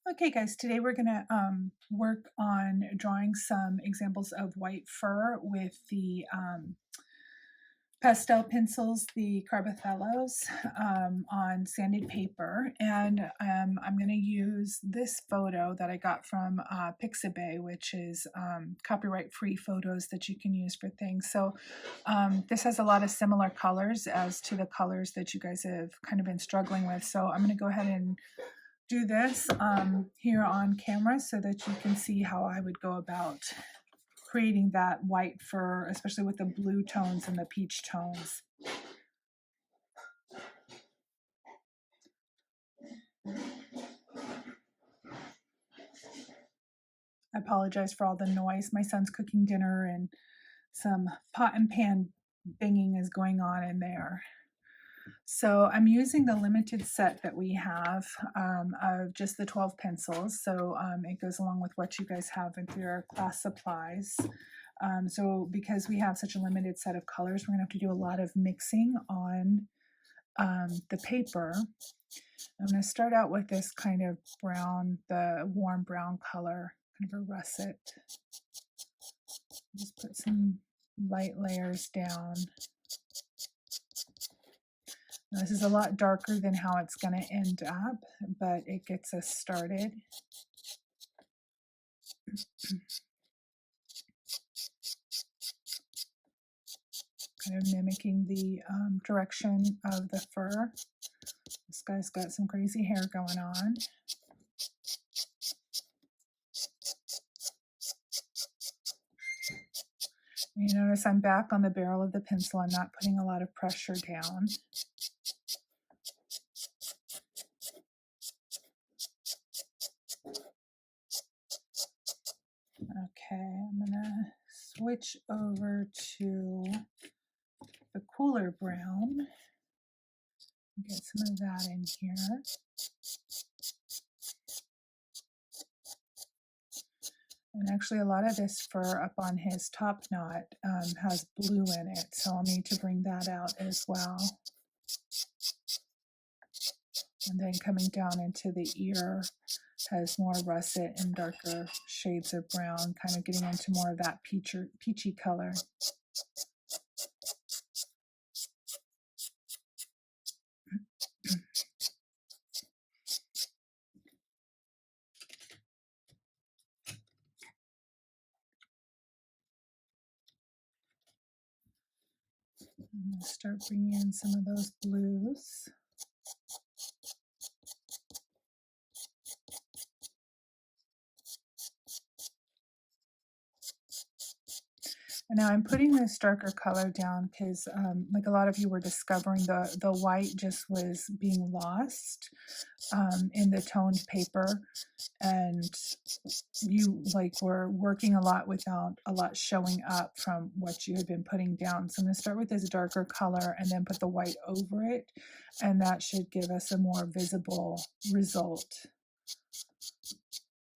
Okay guys, today we're going to work on drawing some examples of white fur with the pastel pencils, the Cabothellos, on sanded paper. And I'm going to use this photo that I got from Pixabay, which is copyright-free photos that you can use for things. So this has a lot of similar colors as to the colors that you guys have kind of been struggling with. So I'm going to go ahead and do this here on camera so that you can see how I would go about creating that white fur, especially with the blue tones and the peach tones. I apologize for all the noise. My son's cooking dinner and some pot and pan banging is going on in there. So I'm using the limited set that we have of just the 12 pencils. So it goes along with what you guys have in your class supplies. So because we have such a limited set of colors, we're going to have to do a lot of mixing on the paper. I'm going to start out with this kind of brown, the warm brown color, kind of a russet. Just put some light layers down. This is a lot darker than how it's going to end up, but it gets us started. Kind of mimicking the direction of the fur. This guy's got some crazy hair going on. You notice I'm back on the barrel of the pencil. I'm not putting a lot of pressure down. Okay, I'm gonna switch over to the cooler brown. Get some of that in here. And actually a lot of this fur up on his top knot has blue in it, so I'll need to bring that out as well. And then coming down into the ear has more russet and darker shades of brown, kind of getting into more of that peachy color. I'm going to start bringing in some of those blues. And now I'm putting this darker color down because like a lot of you were discovering, the white just was being lost in the toned paper, and you were working a lot without a lot showing up from what you had been putting down. So I'm going to start with this darker color and then put the white over it, and that should give us a more visible result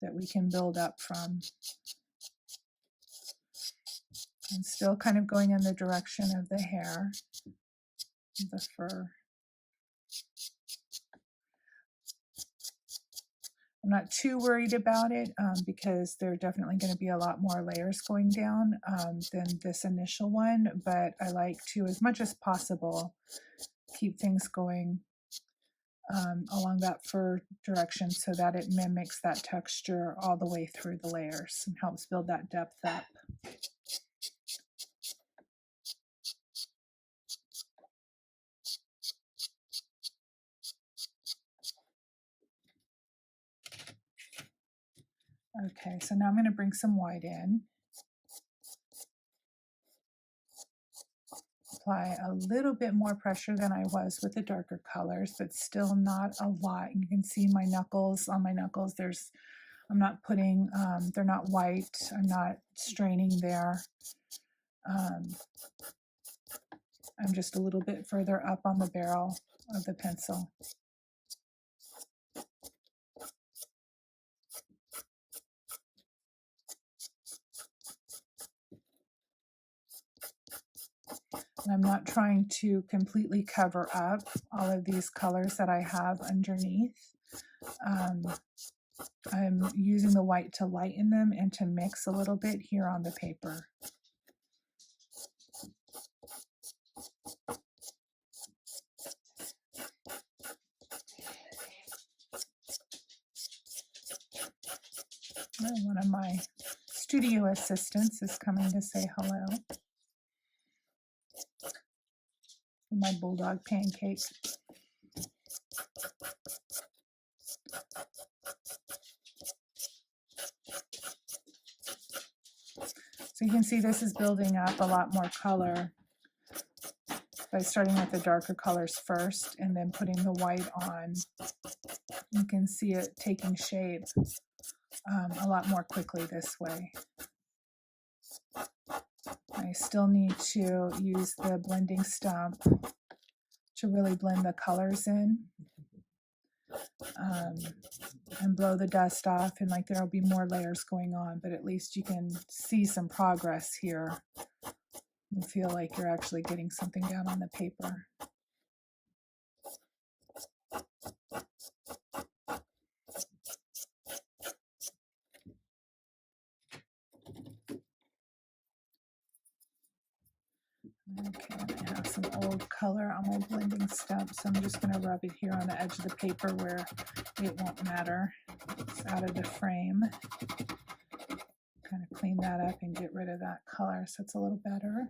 that we can build up from. And still kind of going in the direction of the hair, the fur. I'm not too worried about it because there are definitely going to be a lot more layers going down than this initial one, but I like to, as much as possible, keep things going along that fur direction so that it mimics that texture all the way through the layers and helps build that depth up. Okay, so now I'm going to bring some white in. Apply a little bit more pressure than I was with the darker colors, but still not a lot. You can see my knuckles, on my knuckles, I'm not putting, they're not white. I'm not straining there. I'm just a little bit further up on the barrel of the pencil. And I'm not trying to completely cover up all of these colors that I have underneath. I'm using the white to lighten them and to mix a little bit here on the paper. And one of my studio assistants is coming to say hello. My bulldog Pancake. So you can see this is building up a lot more color by starting with the darker colors first and then putting the white on. You can see it taking shape a lot more quickly this way. I still need to use the blending stump to really blend the colors in and blow the dust off, and like there'll be more layers going on, but at least you can see some progress here. You feel like you're actually getting something down on the paper. Okay, I have some old color on my blending stump, so I'm just going to rub it here on the edge of the paper where it won't matter. It's out of the frame. Kind of clean that up and get rid of that color so it's a little better.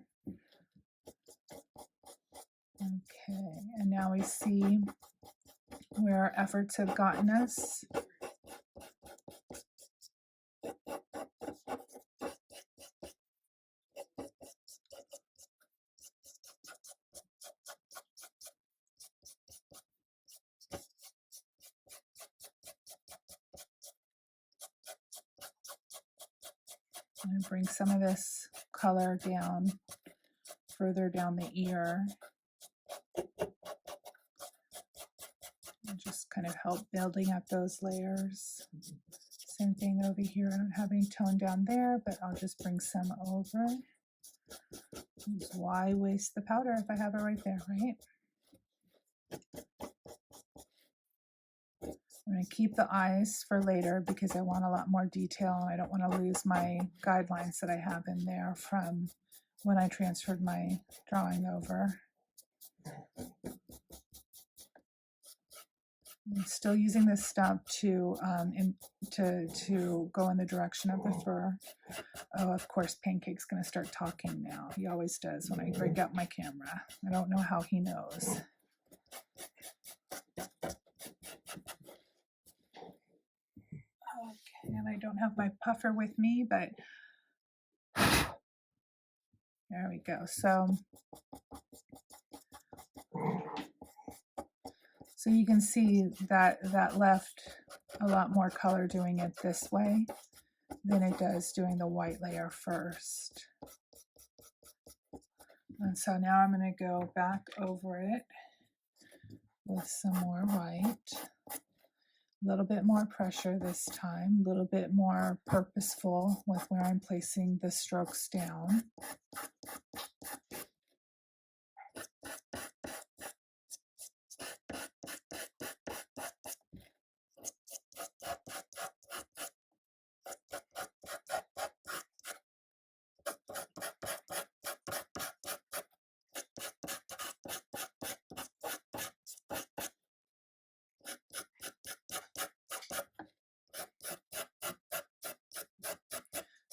Okay, and now we see where our efforts have gotten us. I'm going to bring some of this color down, further down the ear. And just kind of help building up those layers. Same thing over here. I don't have any tone down there, but I'll just bring some over. Why waste the powder if I have it right there, right? I'm going to keep the eyes for later because I want a lot more detail. I don't want to lose my guidelines that I have in there from when I transferred my drawing over. I'm still using this stump to go in the direction of the fur. Oh, of course, Pancake's going to start talking now. He always does when I break out my camera. I don't know how he knows. Okay, and I don't have my puffer with me, but there we go. So you can see that left a lot more color doing it this way than it does doing the white layer first. And so now I'm going to go back over it with some more white. A little bit more pressure this time, a little bit more purposeful with where I'm placing the strokes down.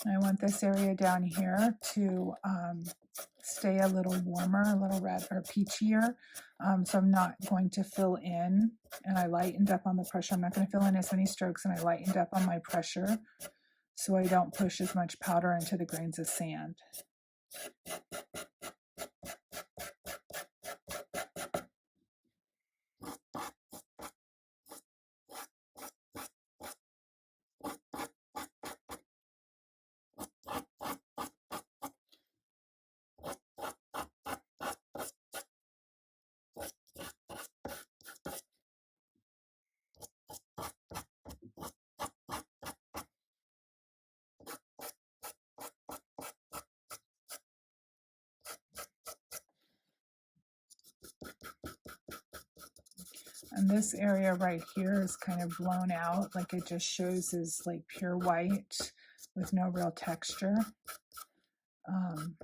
I want this area down here to stay a little warmer, a little red or peachier. So I'm not going to fill in, and I lightened up on the pressure. I'm not going to fill in as many strokes, and I lightened up on my pressure so I don't push as much powder into the grains of sand. And this area right here is kind of blown out, like it just shows as like pure white with no real texture. And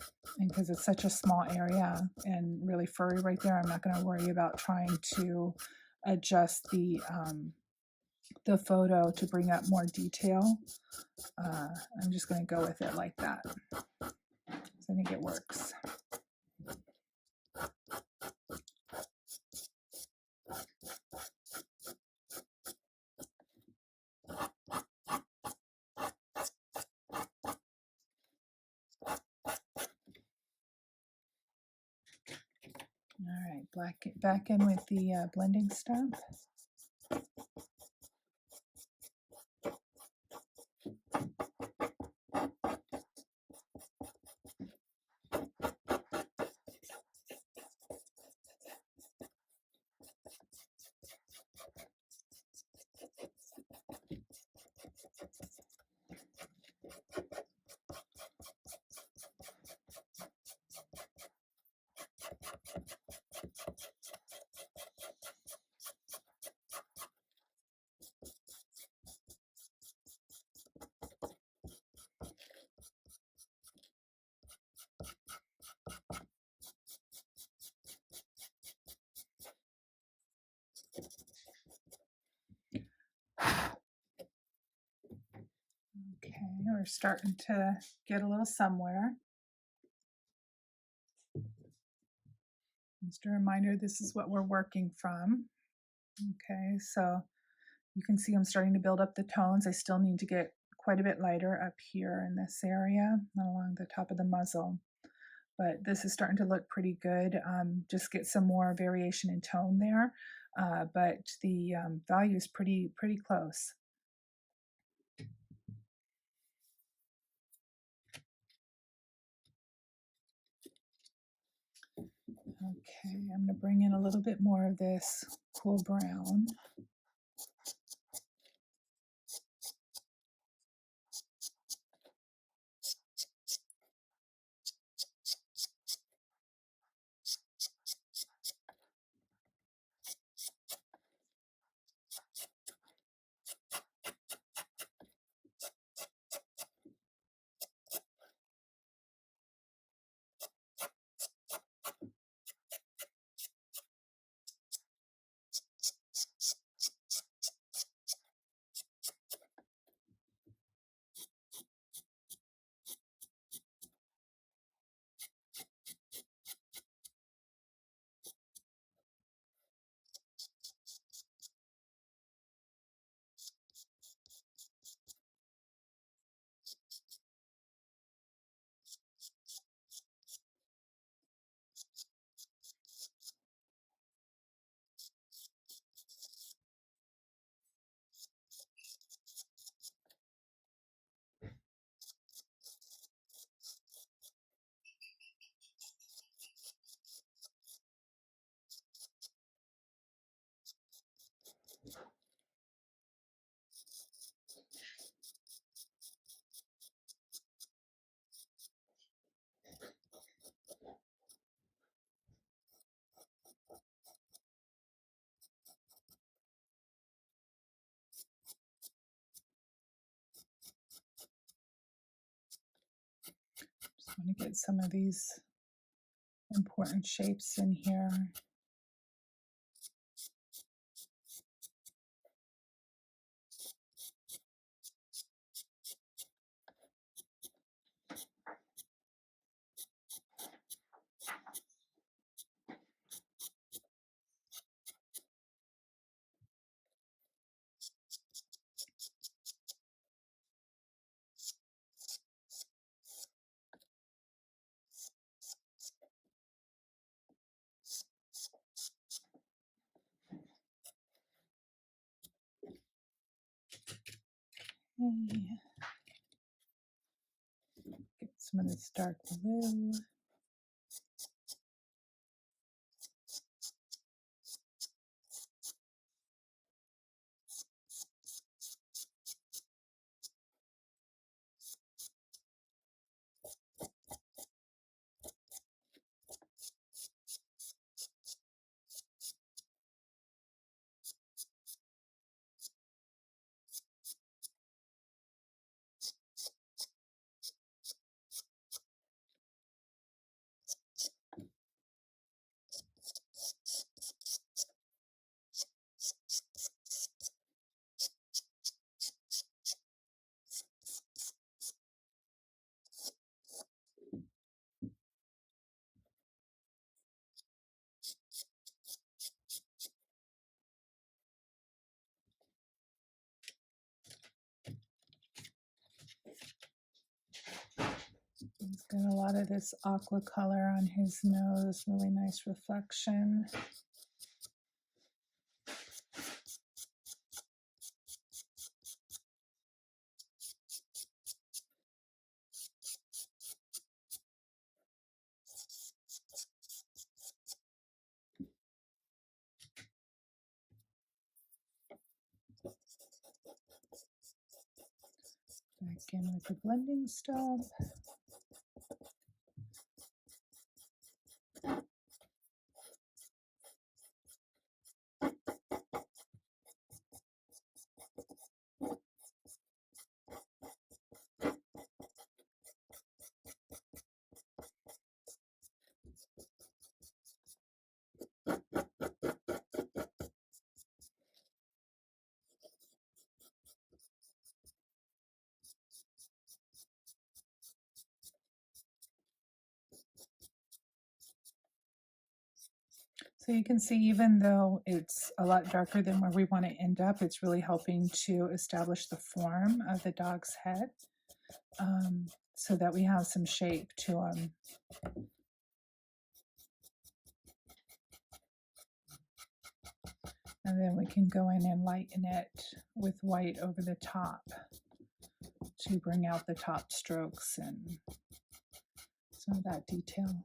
because it's such a small area and really furry right there, I'm not going to worry about trying to adjust the photo to bring up more detail. I'm just going to go with it like that. So I think it works. All right, back in with the blending stub. Okay, we're starting to get a little somewhere. Just a reminder, this is what we're working from. Okay, so you can see I'm starting to build up the tones. I still need to get quite a bit lighter up here in this area along the top of the muzzle. But this is starting to look pretty good. Just get some more variation in tone there. But the value is pretty close. Okay, I'm going to bring in a little bit more of this cool brown. Just want to get some of these important shapes in here. Okay. Get some of this dark blue. He's got a lot of this aqua color on his nose, really nice reflection. Back in with the blending stub. So you can see, even though it's a lot darker than where we want to end up, it's really helping to establish the form of the dog's head, so that we have some shape to him. And then we can go in and lighten it with white over the top to bring out the top strokes and some of that detail.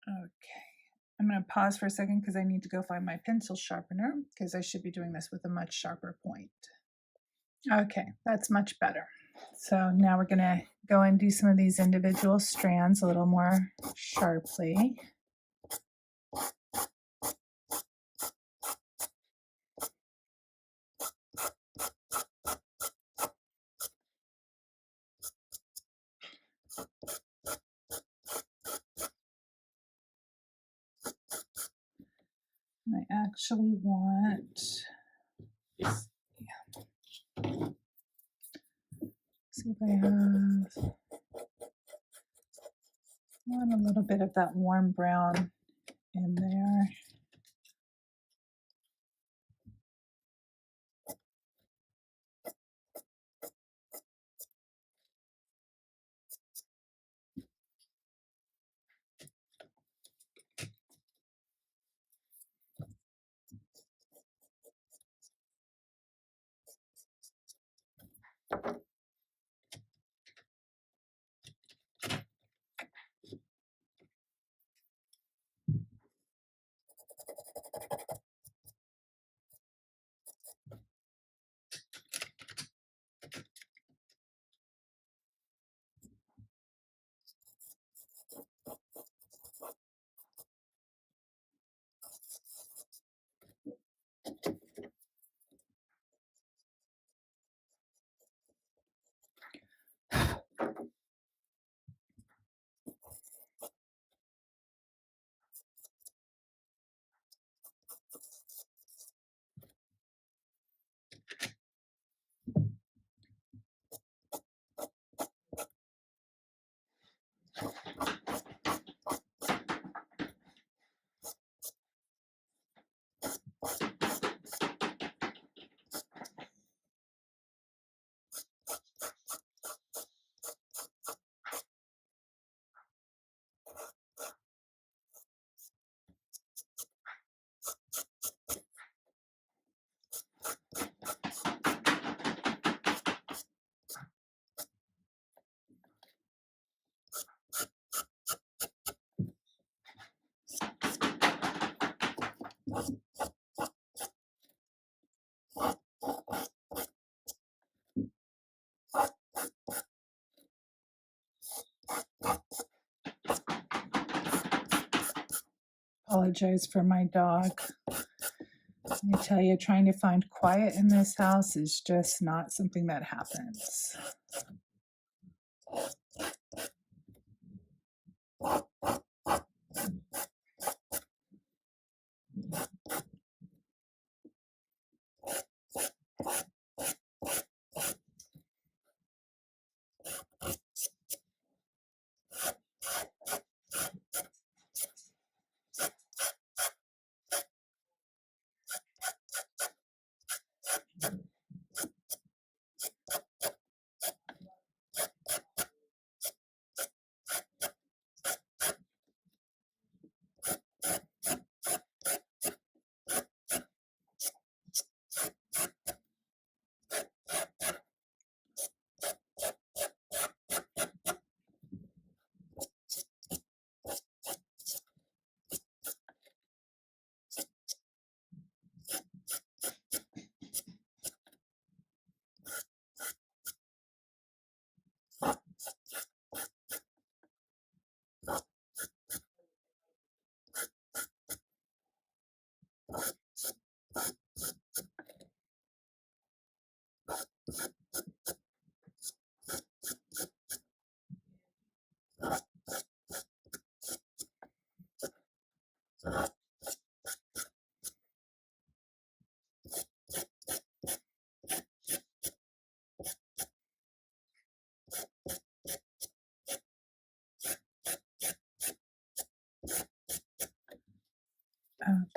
Okay, I'm going to pause for a second because I need to go find my pencil sharpener, because I should be doing this with a much sharper point. Okay, that's much better. So now we're going to go and do some of these individual strands a little more sharply. I actually want, see if I have, want a little bit of that warm brown in there. apologize for my dog. I tell you, trying to find quiet in this house is just not something that happens.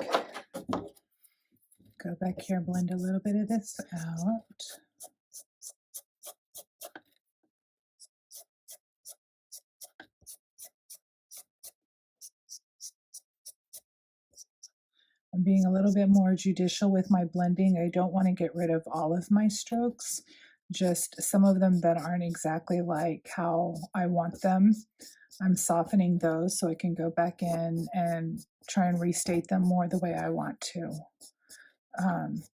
Okay. Go back here, blend a little bit of this out. I'm being a little bit more judicial with my blending. I don't want to get rid of all of my strokes, just some of them that aren't exactly like how I want them. I'm softening those so I can go back in and try and restate them more the way I want to.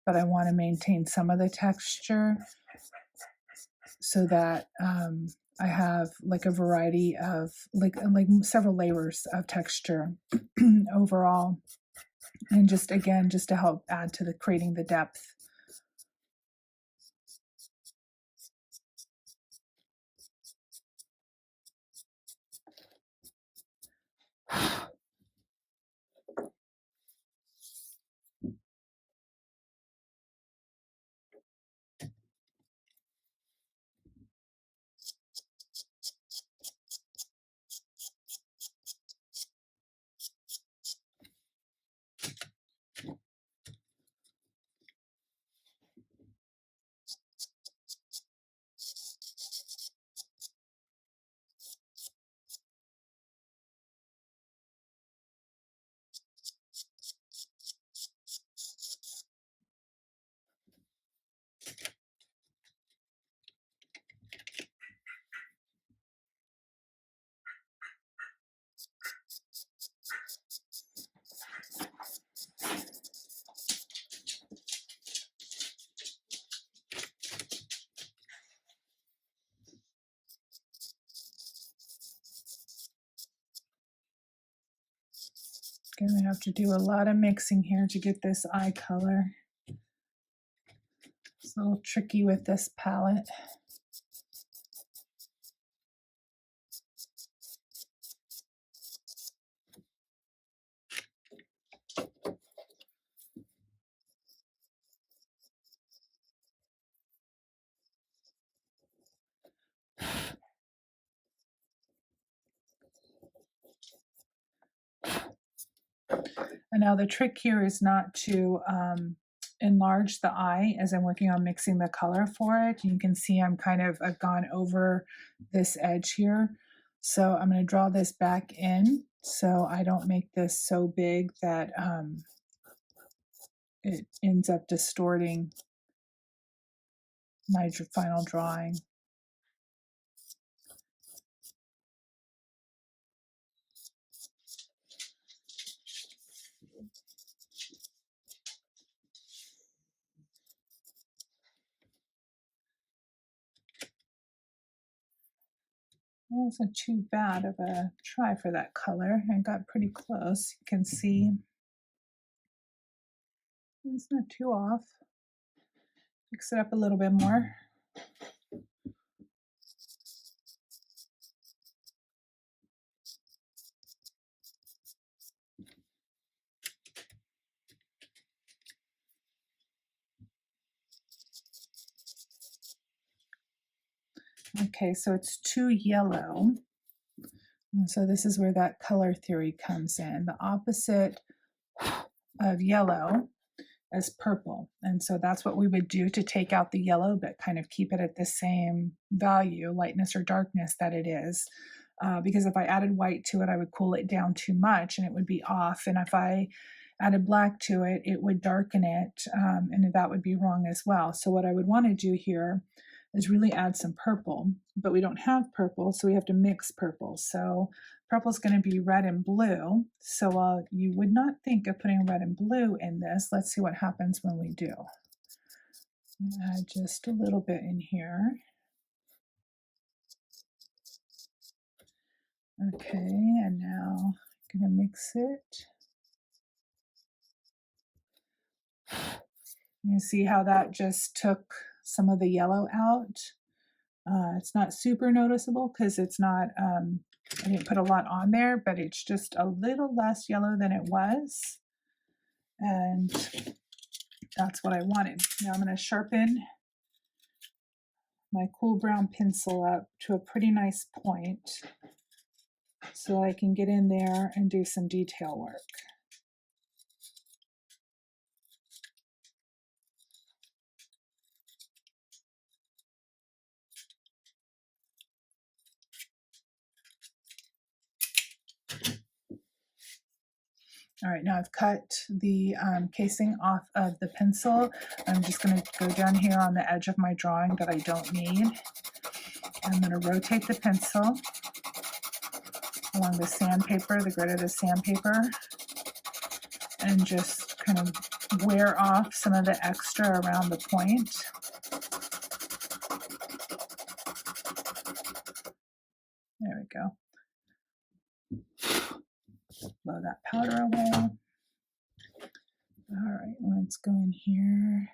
But I want to maintain some of the texture so that I have like a variety of like several layers of texture overall. And just again, just to help add to the creating the depth. Gonna have to do a lot of mixing here to get this eye color. It's a little tricky with this palette. And now the trick here is not to enlarge the eye as I'm working on mixing the color for it. You can see I've gone over this edge here. So I'm going to draw this back in so I don't make this so big that it ends up distorting my final drawing. It wasn't too bad of a try for that color. I got pretty close. You can see It's not too off. Mix it up a little bit more. Okay, so it's too yellow. And so this is where that color theory comes in. The opposite of yellow is purple. And so that's what we would do to take out the yellow, but kind of keep it at the same value, lightness or darkness that it is. Because if I added white to it, I would cool it down too much and it would be off. And if I added black to it, it would darken it, and that would be wrong as well. So what I would want to do here is really add some purple, but we don't have purple, so we have to mix purple. So purple is going to be red and blue. So you would not think of putting red and blue in this. Let's see what happens when we do. Add just a little bit in here. Okay, and now I'm going to mix it. You see how that just took some of the yellow out? It's not super noticeable because it's not, I didn't put a lot on there, but it's just a little less yellow than it was. And that's what I wanted. Now I'm going to sharpen my cool brown pencil up to a pretty nice point so I can get in there and do some detail work. All right, now I've cut the casing off of the pencil. I'm just going to go down here on the edge of my drawing that I don't need. I'm going to rotate the pencil along the sandpaper, the grit of the sandpaper, and just kind of wear off some of the extra around the point. There we go. Blow that powder away. All right, let's go in here.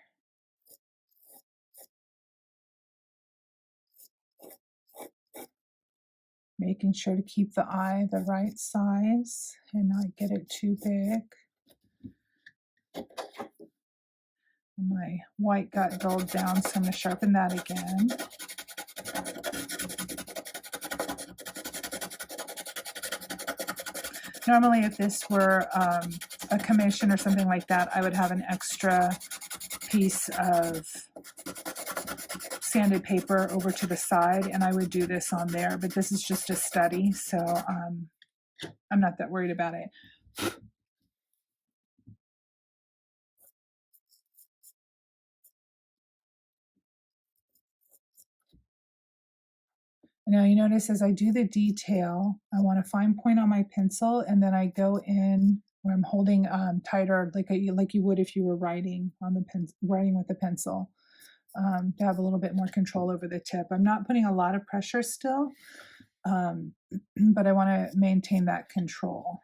Making sure to keep the eye the right size and not get it too big. My white got dulled down, so I'm going to sharpen that again. Normally, if this were a commission or something like that, I would have an extra piece of sanded paper over to the side, and I would do this on there, but this is just a study, so I'm not that worried about it. Now you notice as I do the detail, I want a fine point on my pencil, and then I go in where I'm holding tighter, like you would if you were writing on the pen, writing with the pencil, to have a little bit more control over the tip. I'm not putting a lot of pressure still, but I want to maintain that control.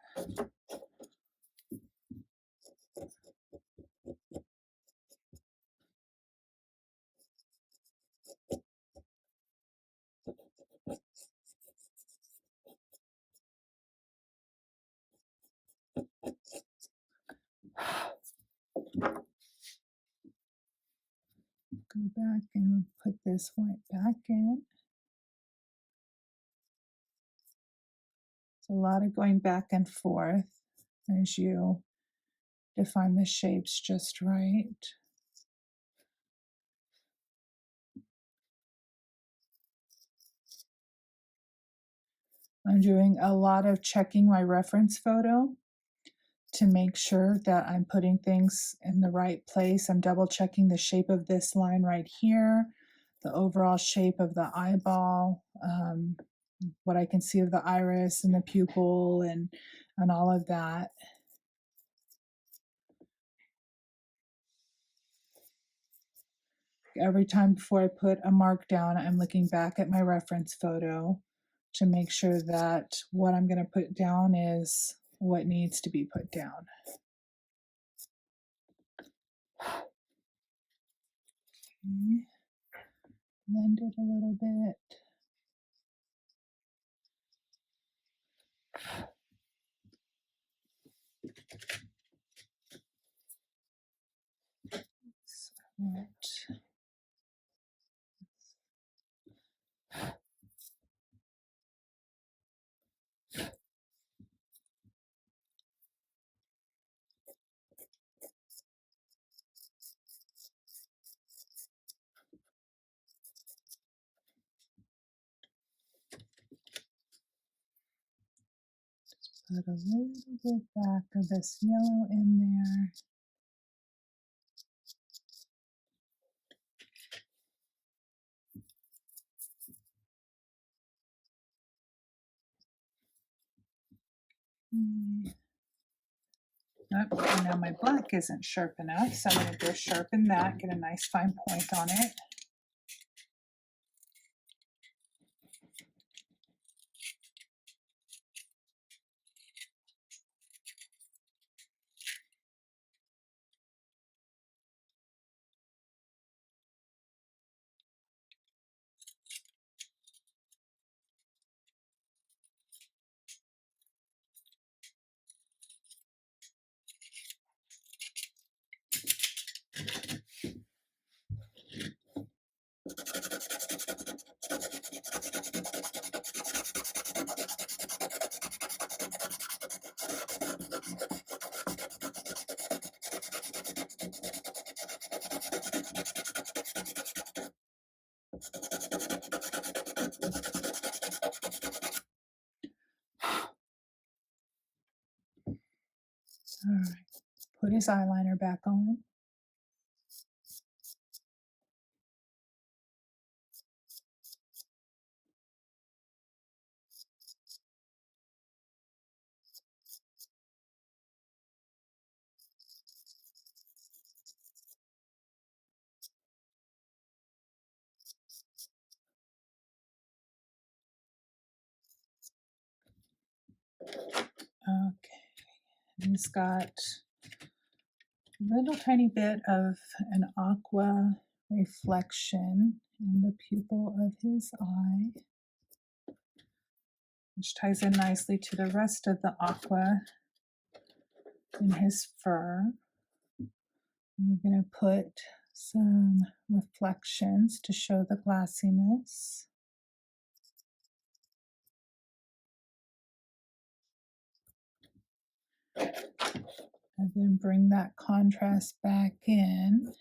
Go back and put this white back in. It's a lot of going back and forth as you define the shapes just right. I'm doing a lot of checking my reference photo to make sure that I'm putting things in the right place. I'm double checking the shape of this line right here, the overall shape of the eyeball, what I can see of the iris and the pupil and all of that. Every time before I put a mark down, I'm looking back at my reference photo to make sure that what I'm going to put down is what needs to be put down. Okay. Blend it a little bit. Right. Put a little bit back of this yellow in there. Oh, now my black isn't sharp enough, so I'm going to go sharpen that, get a nice fine point on it. All right, put his eyeliner back on. Okay, he's got a little tiny bit of an aqua reflection in the pupil of his eye, which ties in nicely to the rest of the aqua in his fur. And we're going to put some reflections to show the glassiness. And then bring that contrast back in.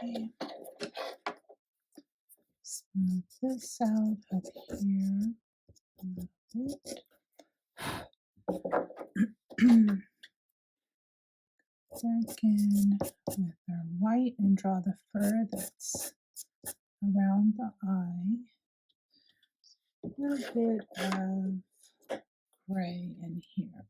Okay. Smooth this out up here a little bit. Back in with our white and draw the fur that's around the eye. A little bit of gray in here.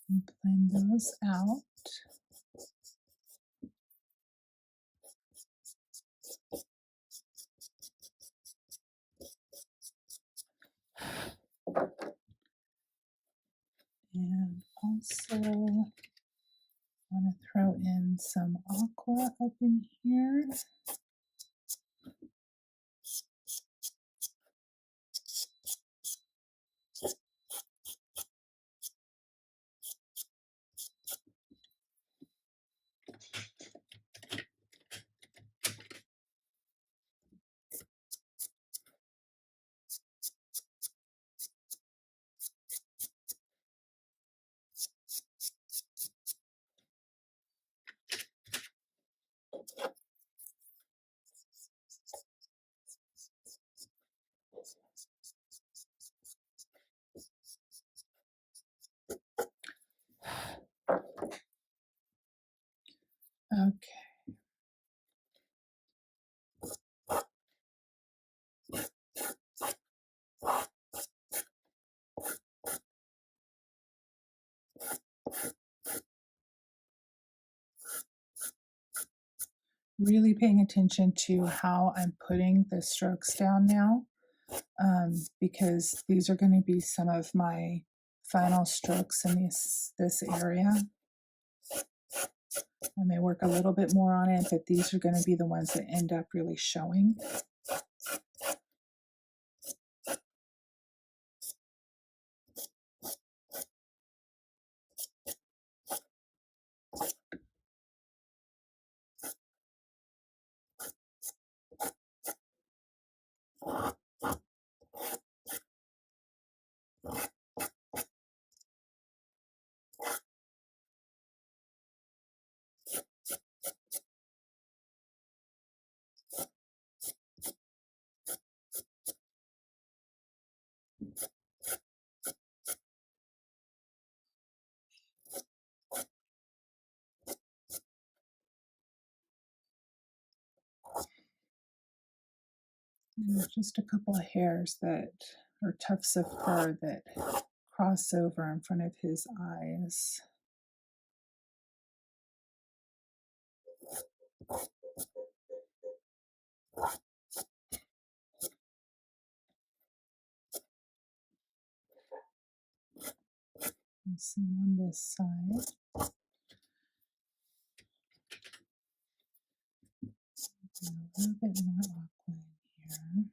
And blend those out. And also want to throw in some aqua up in here. Really paying attention to how I'm putting the strokes down now, because these are going to be some of my final strokes in this area. I may work a little bit more on it, but these are going to be the ones that end up really showing. And there's just a couple of hairs that are tufts of fur that cross over in front of his eyes. And same on this side. A little bit more aqua in here.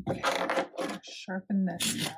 Okay, sharpen this guy.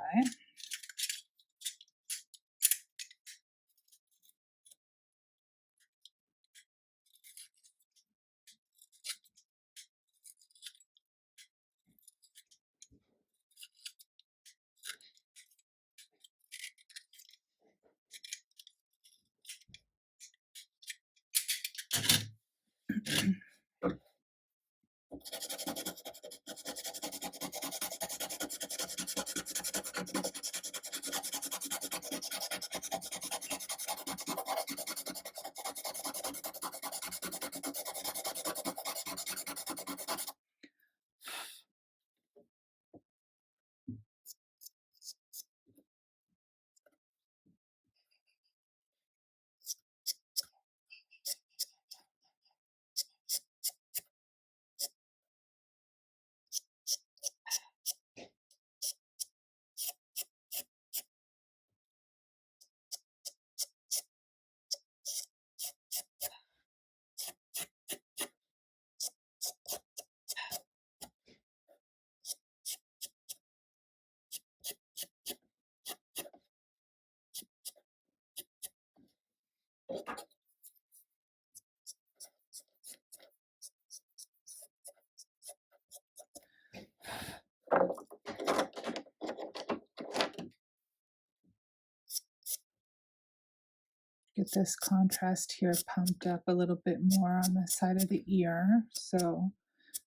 Get this contrast here pumped up a little bit more on the side of the ear, so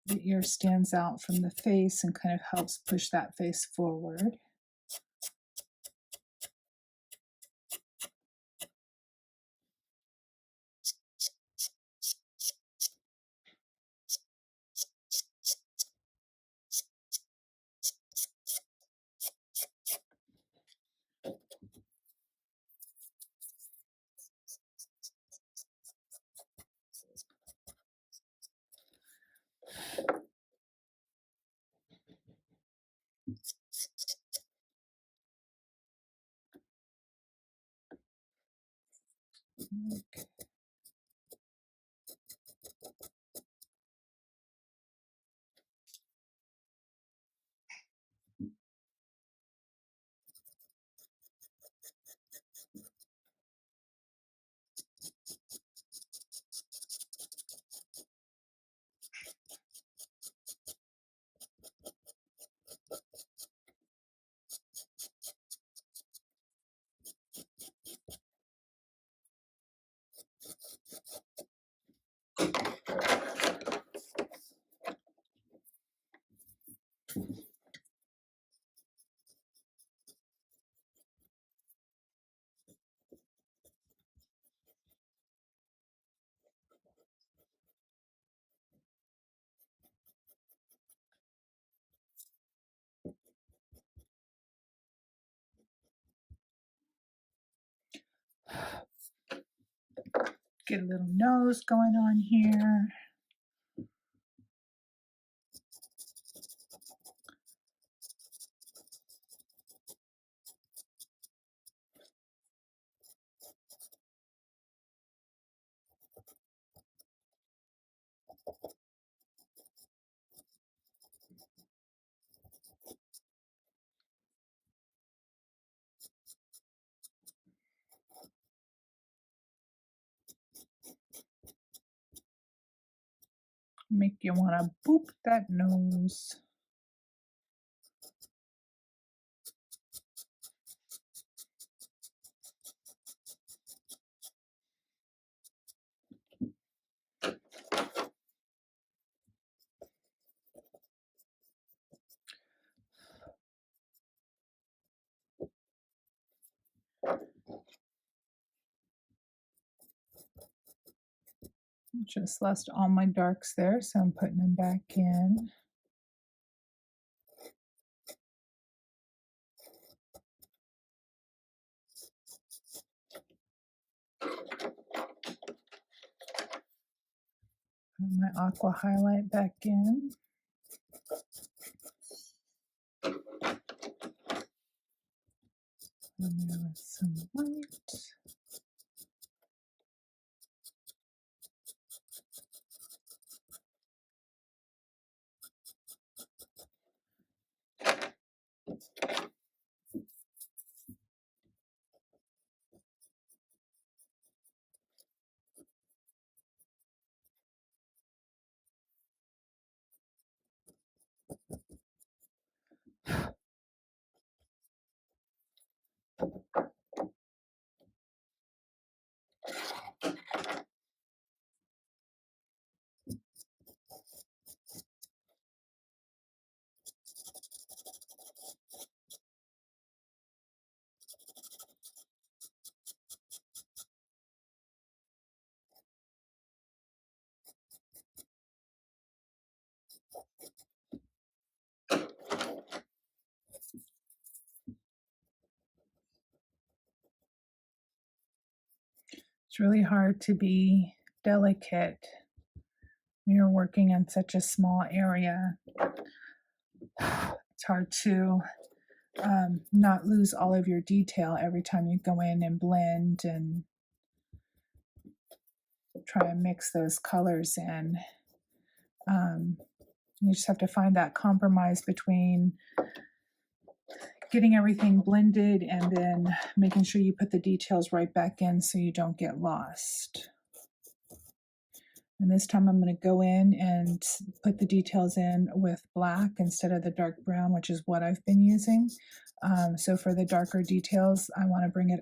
the ear stands out from the face and kind of helps push that face forward. Okay. Get a little nose going on here. Make you want to boop that nose. Just lost all my darks there, so I'm putting them back in. Put my aqua highlight back in. And there with some white. It's really hard to be delicate when you're working in such a small area. It's hard to not lose all of your detail every time you go in and blend and try and mix those colors in. You just have to find that compromise between getting everything blended and then making sure you put the details right back in so you don't get lost. And this time I'm going to go in and put the details in with black instead of the dark brown, which is what I've been using. So for the darker details, I want to bring it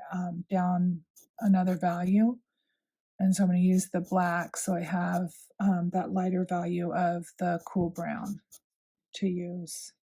down another value. And so I'm going to use the black so I have that lighter value of the cool brown to use.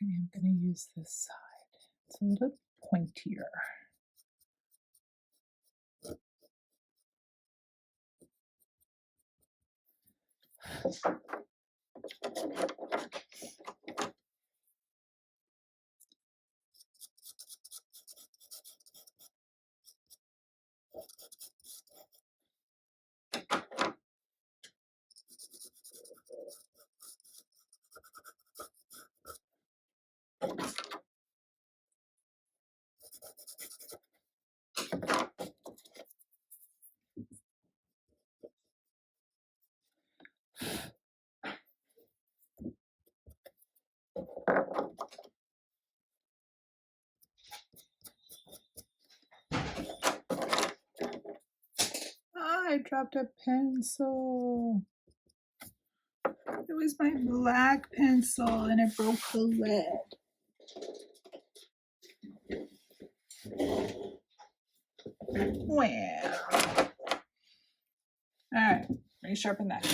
Okay, I'm going to use this side. It's a little pointier. I dropped a pencil. It was my black pencil and it broke the lid. Well, all right, resharpen that.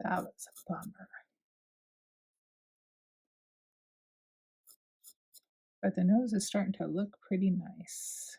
That was a bummer. But the nose is starting to look pretty nice.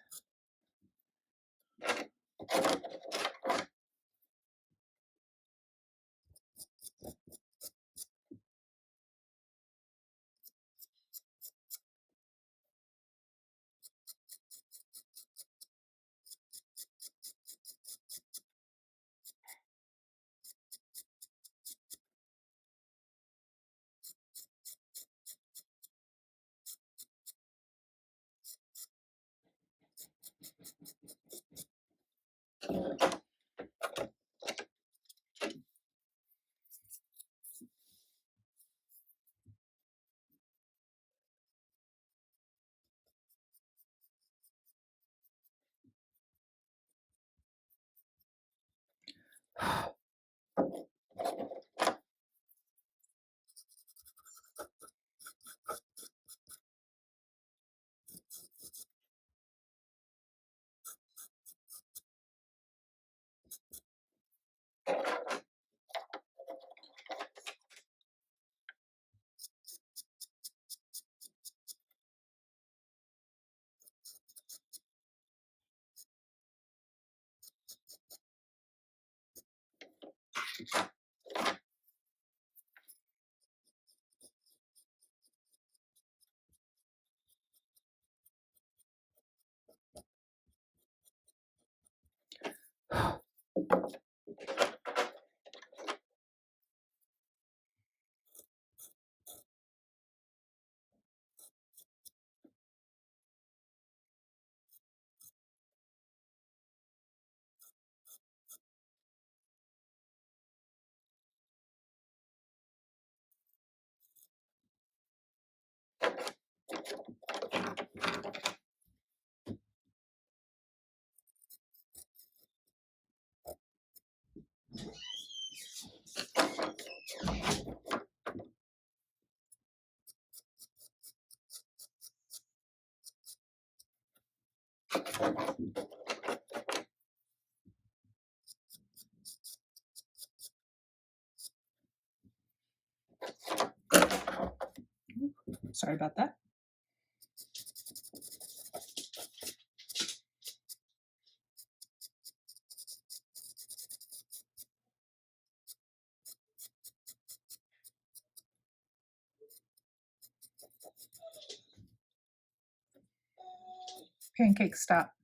Sorry about that. Pancake, stop.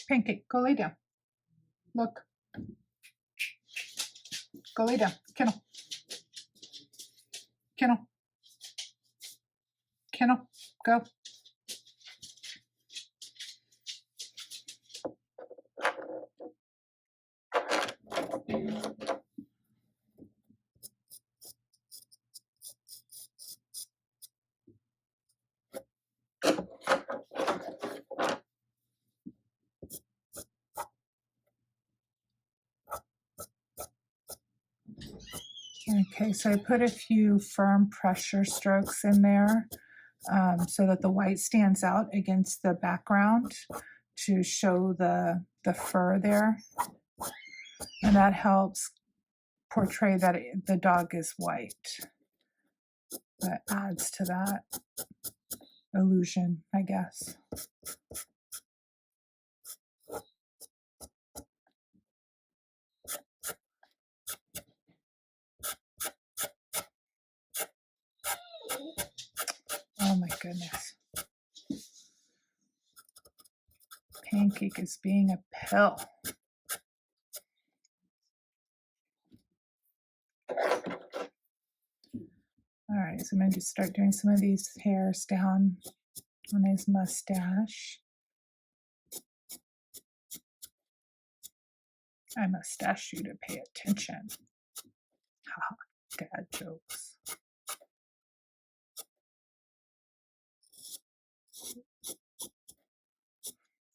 Pancake, go lay down. Look. Go lay down. Kennel. Kennel. Kennel. Go. Okay, so I put a few firm pressure strokes in there so that the white stands out against the background to show the fur there. And that helps portray that the dog is white. That adds to that illusion, I guess. Oh my goodness. Pancake is being a pill. All right, so I'm going to start doing some of these hairs down on his mustache. I mustache you to pay attention. Haha, dad jokes.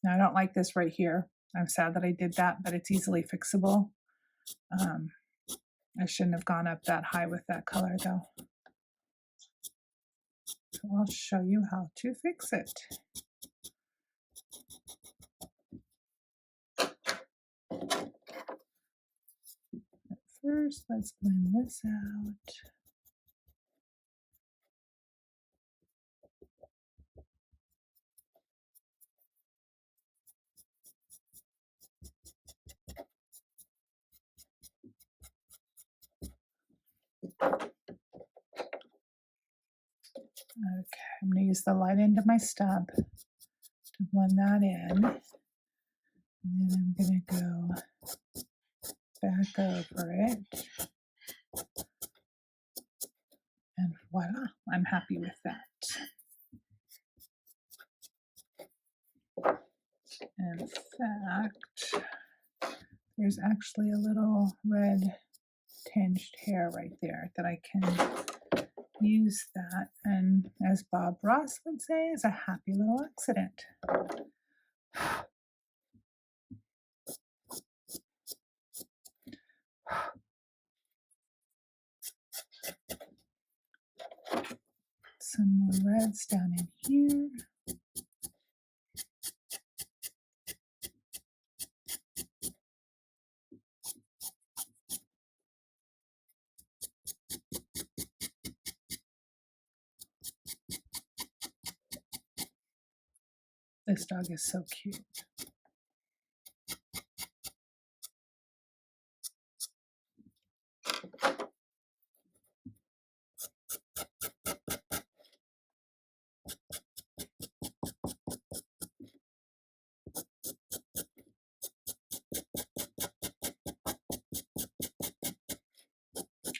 Now I don't like this right here. I'm sad that I did that, but it's easily fixable. I shouldn't have gone up that high with that color though. So I'll show you how to fix it. But first, let's blend this out. Okay, I'm going to use the light end of my stub to blend that in. And then I'm going to go back over it. And voila, I'm happy with that. In fact, there's actually a little red tinged hair right there that I can use that, and as Bob Ross would say, is a happy little accident. Some more reds down in here. This dog is so cute.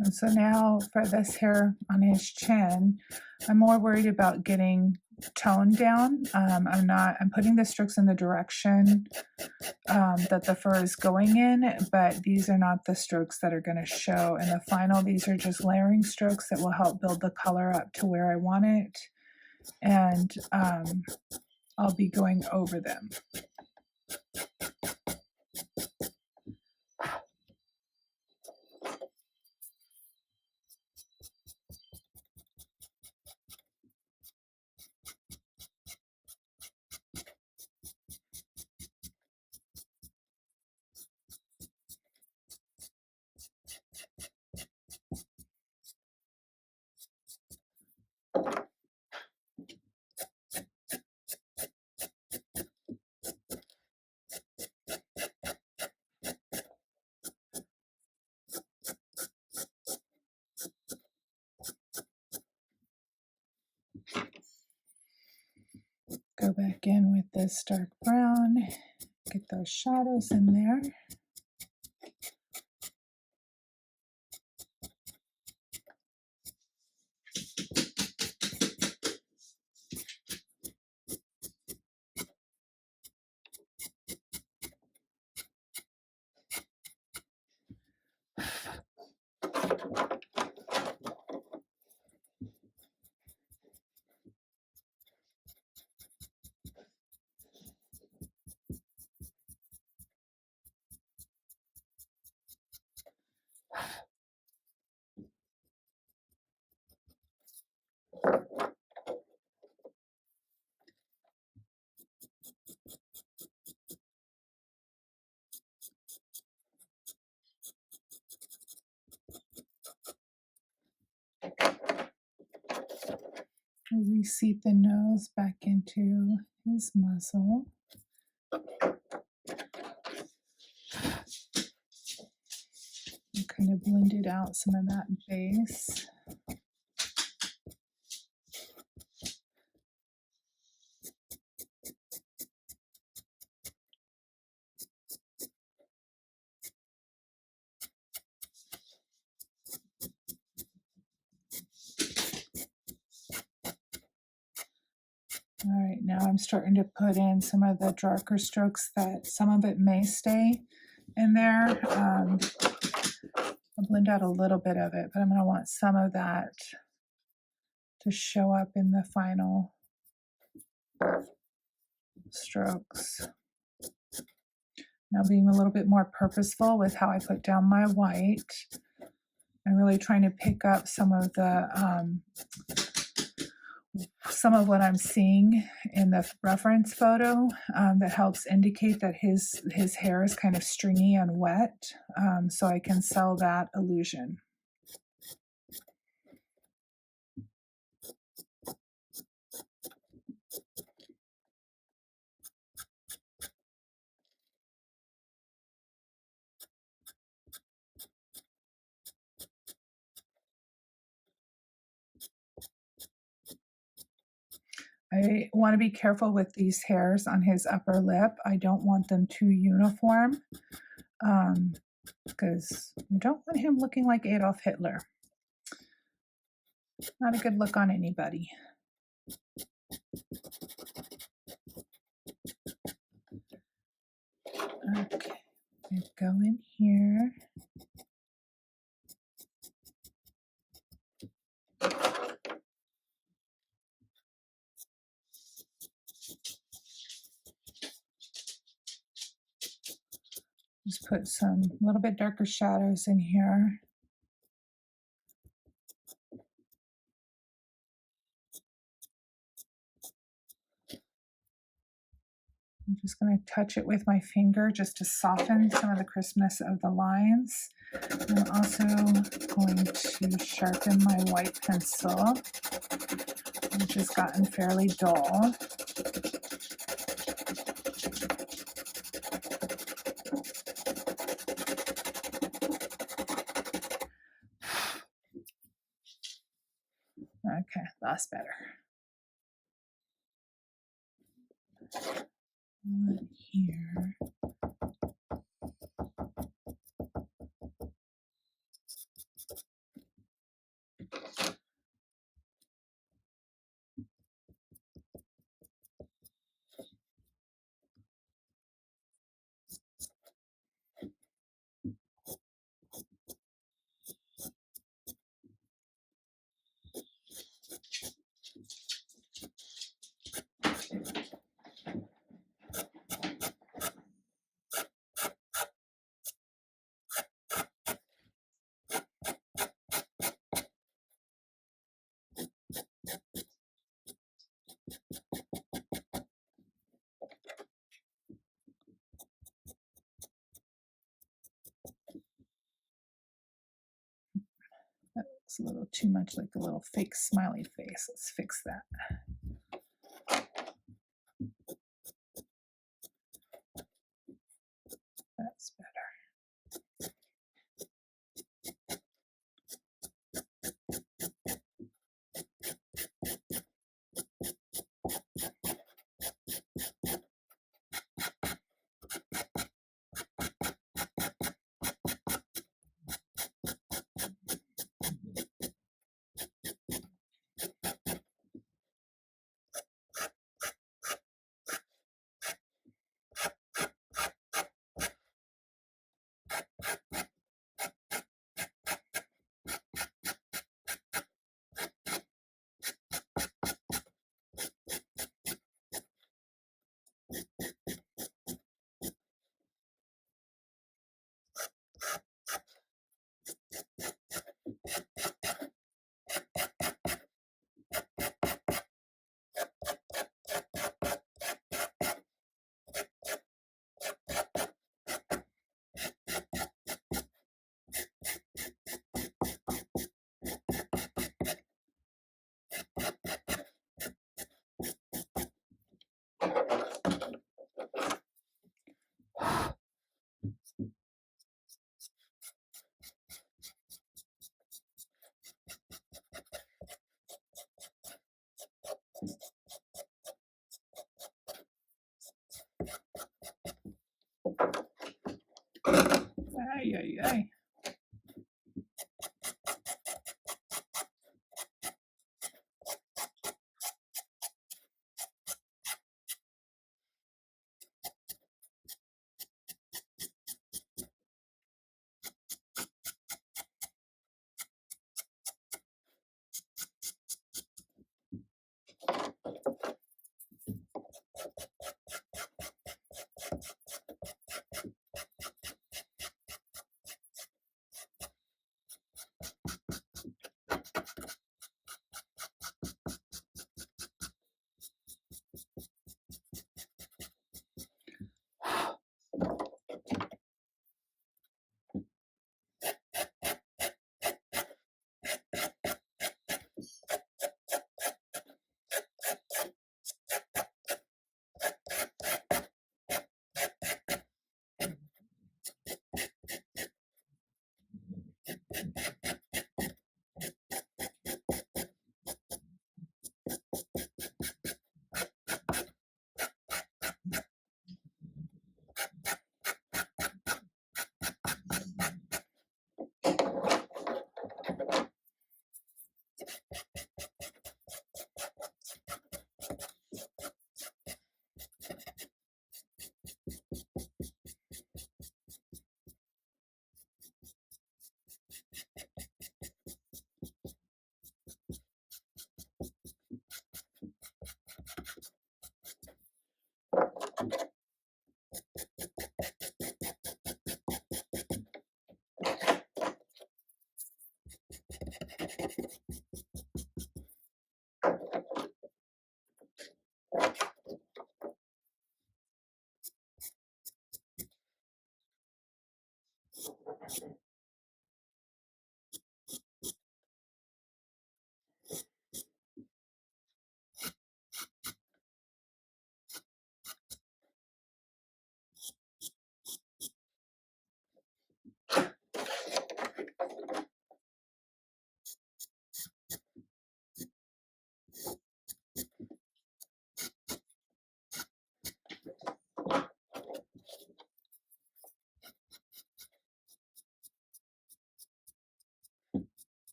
And so now for this hair on his chin, I'm more worried about getting tone down. I'm putting the strokes in the direction that the fur is going in, but these are not the strokes that are going to show in the final. These are just layering strokes that will help build the color up to where I want it. And I'll be going over them. Go back in with this dark brown, get those shadows in there. Reseat the nose back into his muzzle. And kind of blended out some of that base. All right, now I'm starting to put in some of the darker strokes that some of it may stay in there. I'll blend out a little bit of it, but I'm going to want some of that to show up in the final strokes. Now being a little bit more purposeful with how I put down my white. I'm really trying to pick up some of what I'm seeing in the reference photo that helps indicate that his hair is kind of stringy and wet, so I can sell that illusion. I want to be careful with these hairs on his upper lip. I don't want them too uniform because I don't want him looking like Adolf Hitler. Not a good look on anybody. Okay, go in here. Just put some little bit darker shadows in here. I'm just going to touch it with my finger just to soften some of the crispness of the lines. I'm also going to sharpen my white pencil, which has gotten fairly dull. Okay, that's better. Here. too much like a little fake smiley face. Let's fix that. That's better. Ay, ay, ay.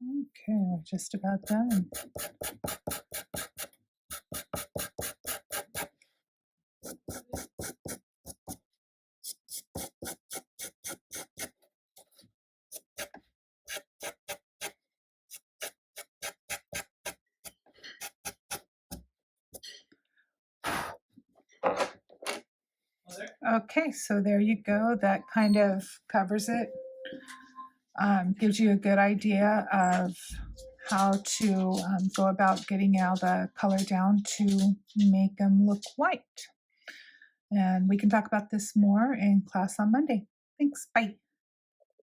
Okay, we're just about done. Okay, so there you go. That kind of covers it. Gives you a good idea of how to go about getting all the color down to make them look white. And we can talk about this more in class on Monday. Thanks. Bye.